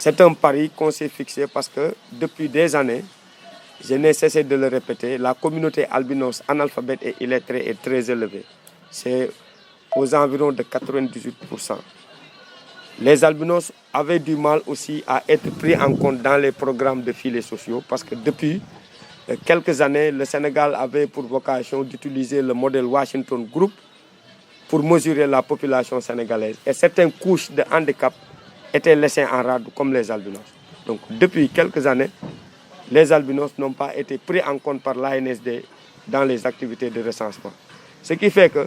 C'est un pari qu'on s'est fixé parce que depuis des années, je n'ai cessé de le répéter, la communauté albinos analphabète et illettrée est très élevée. C'est aux environs de 98%. Les albinos avaient du mal aussi à être pris en compte dans les programmes de filets sociaux parce que depuis quelques années, le Sénégal avait pour vocation d'utiliser le modèle Washington Group pour mesurer la population sénégalaise. Et certaines couches de handicap étaient laissées en rade comme les albinos. Donc depuis quelques années, les albinos n'ont pas été pris en compte par l'ANSD dans les activités de recensement. Ce qui fait que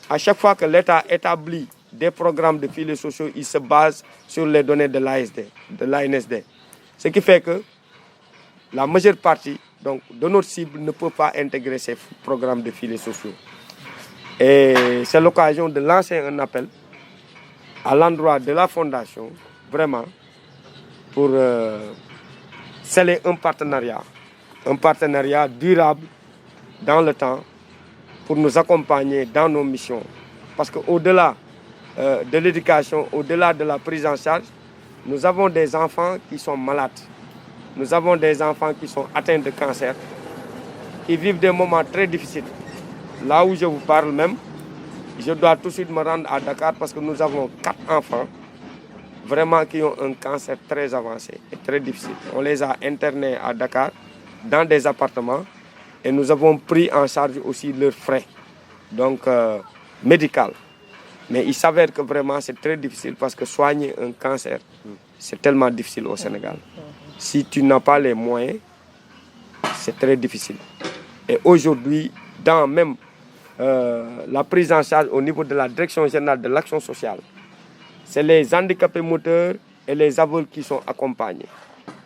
à chaque fois que l'État établit des programmes de filets sociaux, il se base sur les données de l'ANSD. Ce qui fait que la majeure partie donc, de notre cible ne peut pas intégrer ces programmes de filets sociaux. Et c'est l'occasion de lancer un appel à l'endroit de la Fondation, vraiment, pour sceller un partenariat durable dans le temps pour nous accompagner dans nos missions. Parce qu'au-delà de l'éducation, au-delà de la prise en charge, nous avons des enfants qui sont malades. Nous avons des enfants qui sont atteints de cancer, qui vivent des moments très difficiles. Là où je vous parle même, je dois tout de suite me rendre à Dakar parce que nous avons 4 enfants vraiment qui ont un cancer très avancé et très difficile. On les a internés à Dakar dans des appartements et nous avons pris en charge aussi leurs frais donc médical. Mais il s'avère que vraiment c'est très difficile parce que soigner un cancer, c'est tellement difficile au Sénégal. Si tu n'as pas les moyens, c'est très difficile. Et aujourd'hui, dans même la prise en charge au niveau de la Direction générale de l'action sociale, c'est les handicapés moteurs et les aveugles qui sont accompagnés.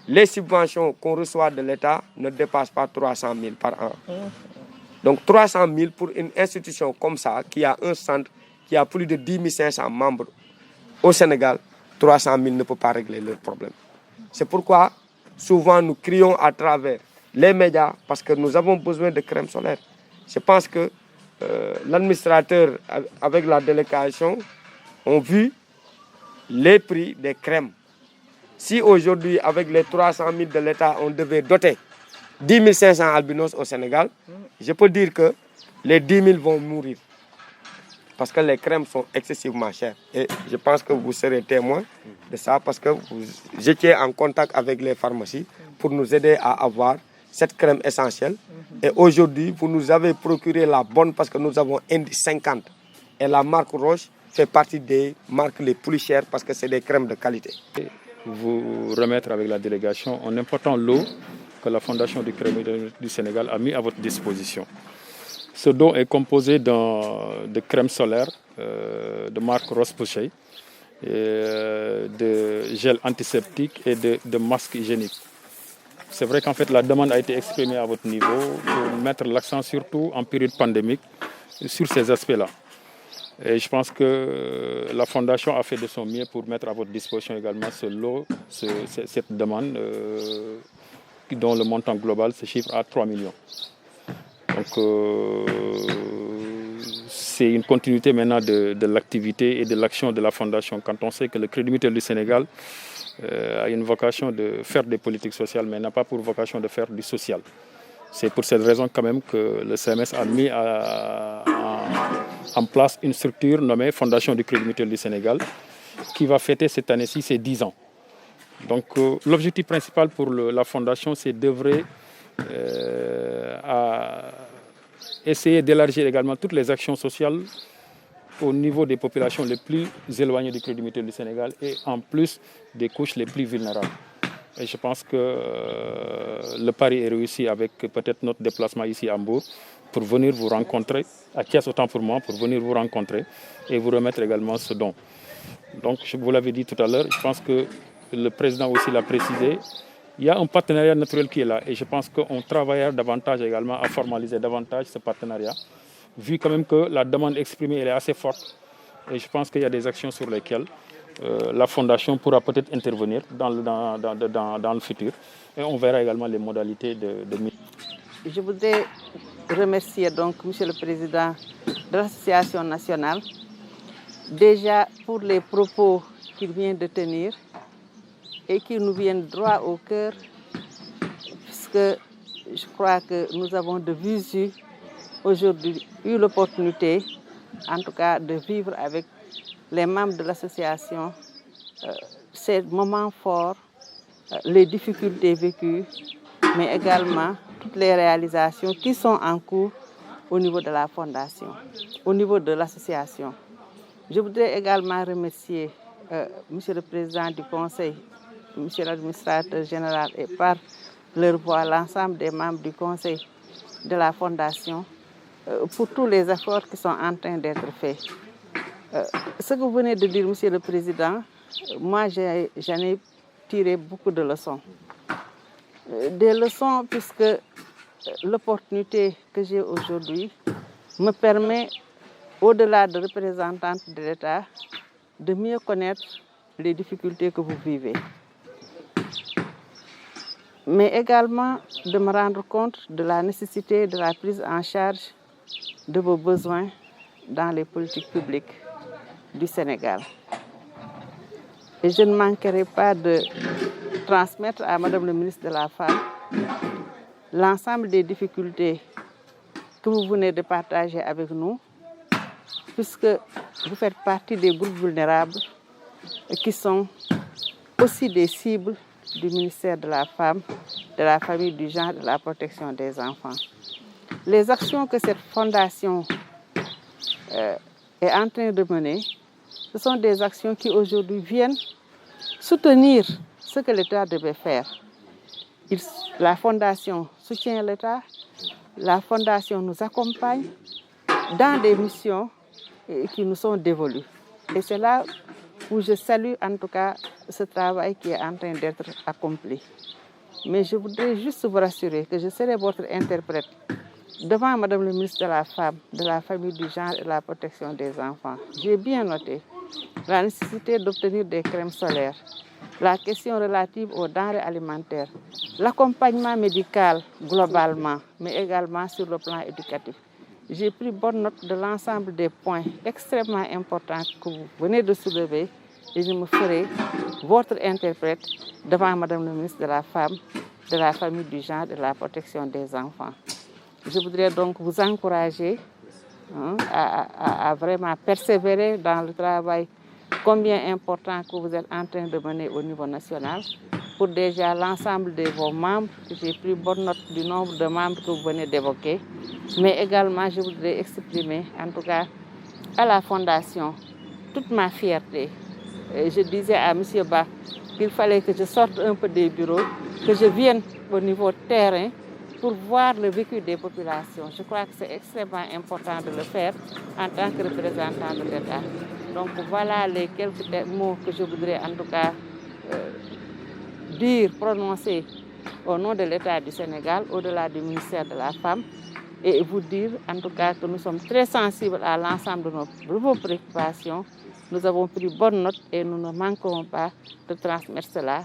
Les subventions qu'on reçoit de l'État ne dépassent pas 300 000 par an. Donc 300 000 pour une institution comme ça, qui a un centre, qui a plus de 10 500 membres au Sénégal, 300 000 ne peut pas régler leurs problèmes. C'est pourquoi souvent nous crions à travers les médias parce que nous avons besoin de crème solaire. Je pense que l'administrateur avec la délégation ont vu les prix des crèmes. Si aujourd'hui, avec les 300 000 de l'État, on devait doter 10 500 albinos au Sénégal, je peux dire que les 10 000 vont mourir. Parce que les crèmes sont excessivement chères. Et je pense que vous serez témoin de ça parce que vous étiez en contact avec les pharmacies pour nous aider à avoir cette crème essentielle. Et aujourd'hui, vous nous avez procuré la bonne parce que nous avons Indice 50. Et la marque Roche fait partie des marques les plus chères parce que c'est des crèmes de qualité. Vous remettre avec la délégation un important lot que la Fondation du Crémeux du Sénégal a mis à votre disposition. Ce don est composé de crème solaire de marque Roche-Posay, de gel antiseptique et de masques hygiéniques. C'est vrai qu'en fait la demande a été exprimée à votre niveau pour mettre l'accent surtout en période pandémique sur ces aspects-là. Et je pense que la Fondation a fait de son mieux pour mettre à votre disposition également ce lot, cette demande dont le montant global se chiffre à 3 millions. Donc c'est une continuité maintenant de l'activité et de l'action de la Fondation. Quand on sait que le Crédit Mutuel du Sénégal a une vocation de faire des politiques sociales, mais n'a pas pour vocation de faire du social. C'est pour cette raison quand même que le CMS a mis en place une structure nommée Fondation du Crédit Mutuel du Sénégal qui va fêter cette année-ci ses 10 ans. Donc l'objectif principal pour la Fondation, c'est d'œuvrer à essayer d'élargir également toutes les actions sociales au niveau des populations les plus éloignées du Crédit Mutuel du Sénégal et en plus des couches les plus vulnérables. Et je pense que le pari est réussi avec peut-être notre déplacement ici à Mbour pour venir vous rencontrer, à Thiès autant pour moi, pour venir vous rencontrer et vous remettre également ce don. Donc, je vous l'avais dit tout à l'heure, je pense que le président aussi l'a précisé, il y a un partenariat naturel qui est là et je pense qu'on travaillera davantage également à formaliser davantage ce partenariat, vu quand même que la demande exprimée elle est assez forte et je pense qu'il y a des actions sur lesquelles la Fondation pourra peut-être intervenir dans le futur et on verra également les modalités de mise. Je voudrais remercier donc Monsieur le Président de l'Association nationale, déjà pour les propos qu'il vient de tenir et qui nous viennent droit au cœur, puisque je crois que nous avons de visu aujourd'hui eu l'opportunité, en tout cas, de vivre avec les membres de l'association ces moments forts, les difficultés vécues, mais également toutes les réalisations qui sont en cours au niveau de la fondation, au niveau de l'association. Je voudrais également remercier Monsieur le Président du Conseil, Monsieur l'Administrateur général et par leur voix l'ensemble des membres du Conseil de la Fondation pour tous les efforts qui sont en train d'être faits. Ce que vous venez de dire, Monsieur le Président, moi j'en ai tiré beaucoup de leçons. Des leçons puisque l'opportunité que j'ai aujourd'hui me permet, au-delà de représentante de l'État, de mieux connaître les difficultés que vous vivez. Mais également de me rendre compte de la nécessité de la prise en charge de vos besoins dans les politiques publiques du Sénégal. Et je ne manquerai pas de transmettre à Madame le ministre de la Femme l'ensemble des difficultés que vous venez de partager avec nous, puisque vous faites partie des groupes vulnérables qui sont aussi des cibles du ministère de la Femme, de la Famille, du Genre et de la Protection des enfants. Les actions que cette fondation est en train de mener, ce sont des actions qui aujourd'hui viennent soutenir ce que l'État devait faire. La fondation soutient l'État, la fondation nous accompagne dans des missions qui nous sont dévolues. Et c'est là où je salue en tout cas ce travail qui est en train d'être accompli. Mais je voudrais juste vous rassurer que je serai votre interprète devant Madame le ministre de la Femme, de la Famille, du Genre et de la Protection des enfants. J'ai bien noté la nécessité d'obtenir des crèmes solaires, la question relative aux denrées alimentaires, l'accompagnement médical globalement, mais également sur le plan éducatif. J'ai pris bonne note de l'ensemble des points extrêmement importants que vous venez de soulever et je me ferai votre interprète devant Madame le ministre de la Femme, de la Famille, du Genre et de la Protection des enfants. Je voudrais donc vous encourager à vraiment persévérer dans le travail combien important que vous êtes en train de mener au niveau national. Pour déjà l'ensemble de vos membres, j'ai pris bonne note du nombre de membres que vous venez d'évoquer, mais également je voudrais exprimer, en tout cas à la Fondation, toute ma fierté. Je disais à M. Ba qu'il fallait que je sorte un peu des bureaux, que je vienne au niveau terrain pour voir le vécu des populations. Je crois que c'est extrêmement important de le faire en tant que représentant de l'État. Donc voilà les quelques mots que je voudrais en tout cas prononcer au nom de l'État du Sénégal, au-delà du ministère de la Femme, et vous dire en tout cas que nous sommes très sensibles à l'ensemble de vos préoccupations. Nous avons pris bonne note et nous ne manquerons pas de transmettre cela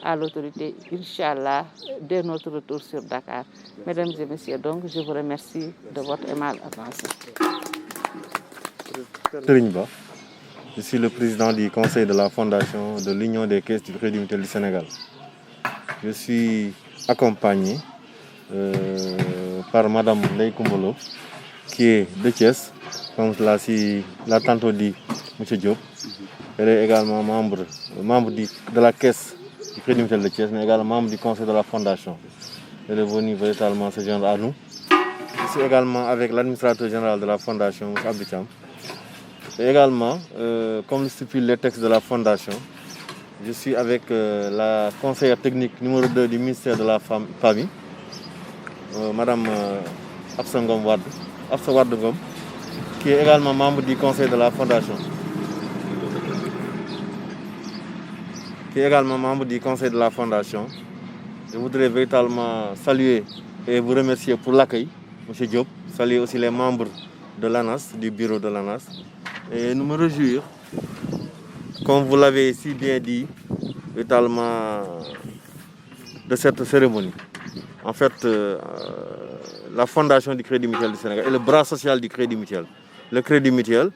à l'autorité, Inch'Allah, dès notre retour sur Dakar. Mesdames et messieurs, donc, je vous remercie de votre aimable attention. Je suis le président du conseil de la fondation de l'Union des caisses du Crédit Mutuel du Sénégal. Je suis accompagné par Madame Lei Kumbolo, qui est de Thiès, comme l'a tantôt dit M. Diop. Elle est également membre de la caisse du Crédit Mutuel de Thiès, mais également membre du conseil de la fondation. Elle est venue véritablement se joindre à nous. Je suis également avec l'administrateur général de la fondation, M. Abdicham. Et également, comme le stipule les textes de la fondation, je suis avec la conseillère technique numéro 2 du ministère de la Famille, Madame Absa Wade Ngom, qui est également membre du conseil de la fondation. Je voudrais véritablement saluer et vous remercier pour l'accueil, M. Diop, saluer aussi les membres de l'ANAS, du bureau de l'ANAS. Et nous me réjouir, comme vous l'avez si bien dit, véritablement de cette cérémonie. En fait, la fondation du Crédit Mutuel du Sénégal est le bras social du Crédit Mutuel. Le Crédit Mutuel,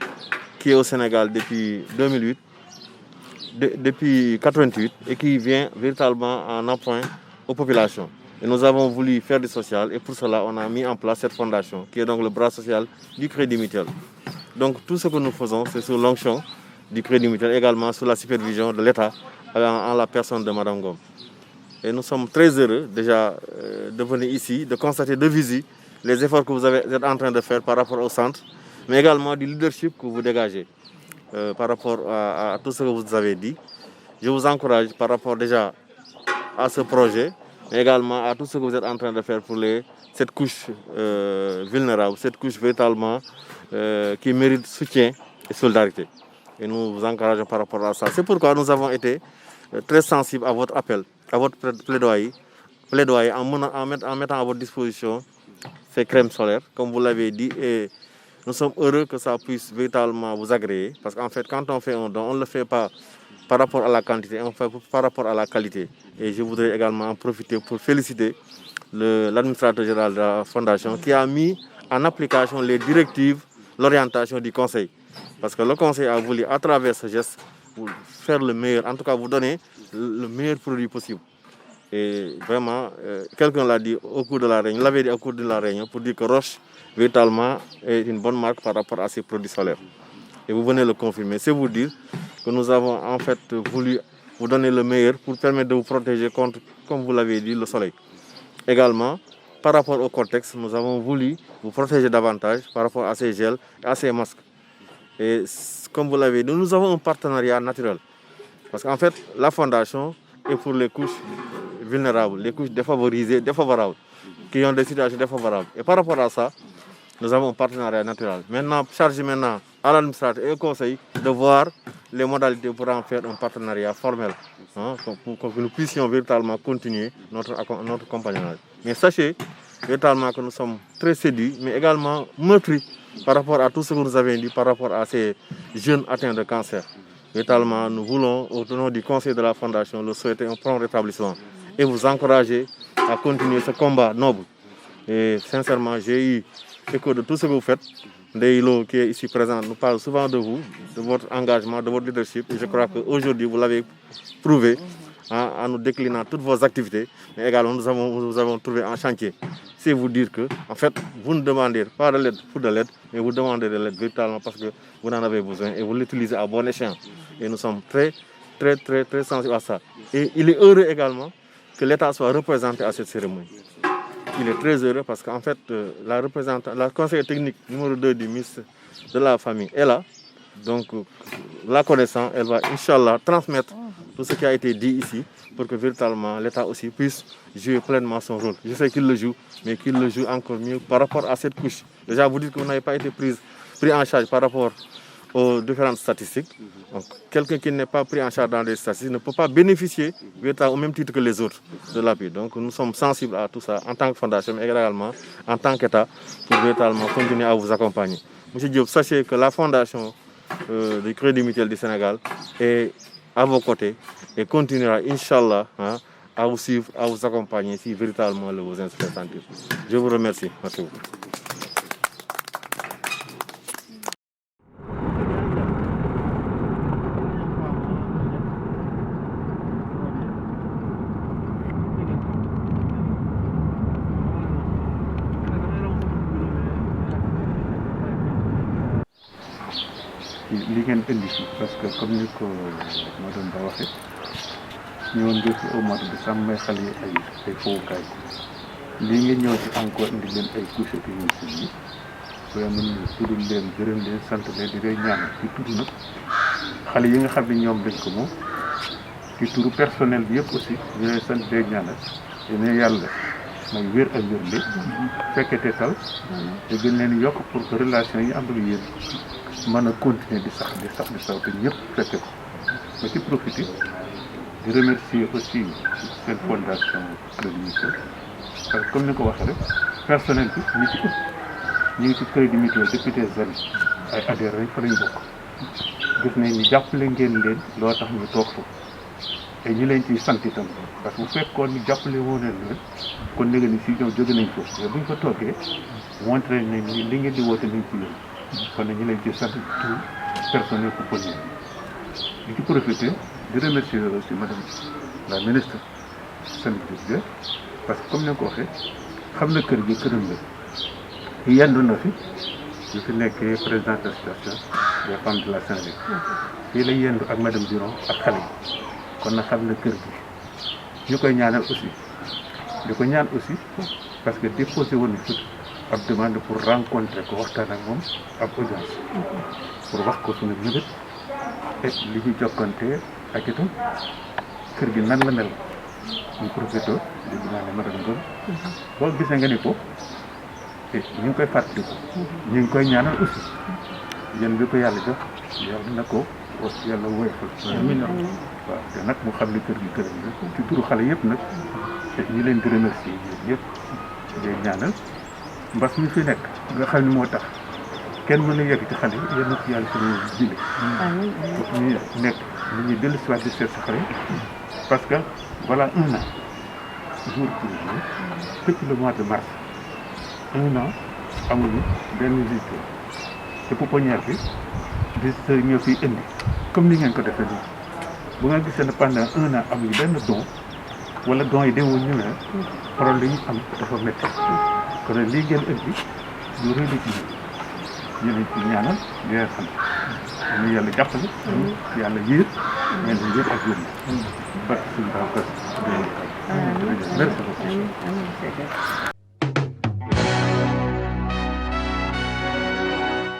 qui est au Sénégal depuis 2008, depuis 1988 et qui vient véritablement en appoint aux populations. Et nous avons voulu faire du social et pour cela, on a mis en place cette fondation qui est donc le bras social du Crédit Mutuel. Donc tout ce que nous faisons, c'est sous l'onction du Crédit Mutuel, également sous la supervision de l'État en la personne de Mme Ngom. Et nous sommes très heureux déjà de venir ici, de constater de visu les efforts que vous êtes en train de faire par rapport au centre, mais également du leadership que vous dégagez par rapport à tout ce que vous avez dit. Je vous encourage par rapport déjà à ce projet, mais également à tout ce que vous êtes en train de faire pour cette couche vulnérable, cette couche véritablement qui mérite soutien et solidarité. Et nous vous encourageons par rapport à ça. C'est pourquoi nous avons été très sensibles à votre appel, à votre plaidoyer en mettant à votre disposition ces crèmes solaires, comme vous l'avez dit, et nous sommes heureux que ça puisse véritablement vous agréer, parce qu'en fait, quand on fait un don, on ne le fait pas par rapport à la quantité, on fait par rapport à la qualité. Et je voudrais également en profiter pour féliciter l'administrateur général de la Fondation qui a mis en application les directives, l'orientation du Conseil. Parce que le Conseil a voulu, à travers ce geste, vous faire le meilleur, en tout cas vous donner le meilleur produit possible. Et vraiment, quelqu'un l'a dit au cours de la réunion, l'avait dit au cours de la réunion pour dire que Roche, véritablement, est une bonne marque par rapport à ces produits solaires. Et vous venez le confirmer. C'est vous dire que nous avons en fait voulu vous donner le meilleur pour permettre de vous protéger contre, comme vous l'avez dit, le soleil. Également, par rapport au contexte, nous avons voulu vous protéger davantage par rapport à ces gels et à ces masques. Et comme vous l'avez dit, nous avons un partenariat naturel. Parce qu'en fait, la Fondation est pour les couches vulnérables, les couches défavorisées, défavorables, qui ont des situations défavorables. Et par rapport à ça, nous avons un partenariat naturel. Maintenant, chargé maintenant à l'administrateur et au conseil de voir les modalités pour en faire un partenariat formel, pour que nous puissions véritablement continuer notre compagnonnage. Mais sachez véritablement que nous sommes très séduits, mais également meurtris par rapport à tout ce que nous avons dit, par rapport à ces jeunes atteints de cancer. Véritablement, nous voulons, au nom du conseil de la Fondation, leur souhaiter un prompt rétablissement et vous encourager à continuer ce combat noble. Et sincèrement, j'ai eu écho de tout ce que vous faites. Ndeilo, qui est ici présent, nous parle souvent de vous, de votre engagement, de votre leadership. Et je crois qu'aujourd'hui, vous l'avez prouvé en nous déclinant toutes vos activités. Mais également, nous avons trouvé un chantier. C'est vous dire que, en fait, vous ne demandez pas de l'aide pour de l'aide, mais vous demandez de l'aide véritablement parce que vous en avez besoin et vous l'utilisez à bon escient. Et nous sommes très, très, très, très sensibles à ça. Et il est heureux également que l'État soit représenté à cette cérémonie. Il est très heureux parce qu'en fait, la conseillère technique numéro 2 du ministre de la Famille est là. Donc, la connaissant, elle va, Inch'Allah, transmettre tout ce qui a été dit ici pour que véritablement l'État aussi puisse jouer pleinement son rôle. Je sais qu'il le joue, mais qu'il le joue encore mieux par rapport à cette couche. Déjà, vous dites que vous n'avez pas été pris en charge par rapport aux différentes statistiques. Donc, quelqu'un qui n'est pas pris en charge dans les statistiques ne peut pas bénéficier au même titre que les autres de l'appui. Donc nous sommes sensibles à tout ça en tant que fondation, mais également en tant qu'État pour véritablement continuer à vous accompagner. Monsieur Diop, sachez que la fondation du Crédit Mutuel du Sénégal est à vos côtés et continuera, Inch'Allah, à vous suivre, à vous accompagner si véritablement le besoin se fait sentir. Je vous remercie. Merci beaucoup. li ngeen indi fi parce que comme ni ko madame Ba waxee ñëwoon nga fi au mois de décembre may xale ay fowukaay lii ngeen ñëw ci encore indi leen ay couche ak yu si yi vraiment ñu tudd leen gërëm leen sant leen di leen ñaan ci tudd nag xale yi nga xam ne ñoom dañ ko moom ci turu personnel bi yëpp aussi ñu leen sant leen ñaanal dina yàlla mooy wér ak wér li fekkete tal te gën leen yokk pour que relation yi am ak yéen mën a continuer di sax te ñëpp fekk ko ba ci profiter di remercier aussi seen fondation Crédit Mutuel parce que comme ni ko waxee rek personnel bi ñu ngi ci Crédit Mutuel depuis des années ay adhérents rek fa lañ bokk gis nañ ni jàppale ngeen leen loo tax ñu toog foofu te ñi leen ciy sant itam parce que bu fekkoon ni jàppale woo leen kon léegi ni si ñoom jóge nañ foofu mais buñ fa toogee montré nañ ni li ngeen di woote nañ ci yéen kon ñu leen ci sant tout personnel pour di ci profité di remercier aussi madame la ministre Sane Diouf parce que comme ni nga ko waxee xam na kër gi këram la yendu na fi ñu fi nekkee président de l'association des femmes de la Saint-Louis fii la yendu ak madame Biron ak xale yi kon na xam na kër gi ñu koy ñaanal aussi di ko ñaan aussi parce que déposé woon fi ab demande pour rencontrer ko waxtaan ak moom ab audience pour wax ko suñu ñëbët et li ñu jokkante ak itam kër gi nan la mel ñu profité di naa ne madame Ngom boo gisee nga ni ko te ñu ngi koy fàttaliku ñu ngi koy ñaanal aussi yéen bi ko yàlla jox yàlla na ko yàlla woyofal waaw te nag mu xam ne kër gi këram la ci turu xale yëpp nag te ñu leen di remercier yéen ñëpp di ñaanal mbas mi fi nekk nga xam ne moo tax kenn mën a yegg ci xale yi yéen ci yàlla suñu jile ñu nekk nit ñi dellu si waat di seet si xale parce que voilà 1 an jour pour jour depuis le mois de mars 1 an amuñu benn visiteur te pouponnière bi visiteur yi ñoo fiy indi comme ni ngeen ko defee nii bu nga gisee ne pendant 1 an amuñu benn don wala don yi demoo ñu ne problème yi am dafa métti kon lii ngeen indi lu rëy la ci ñu leen ci ñaanal di leen sant ñu yàlla jàppale yàlla yiir ngeen di yëpp ak yéen ba suñu baax merci beaucoup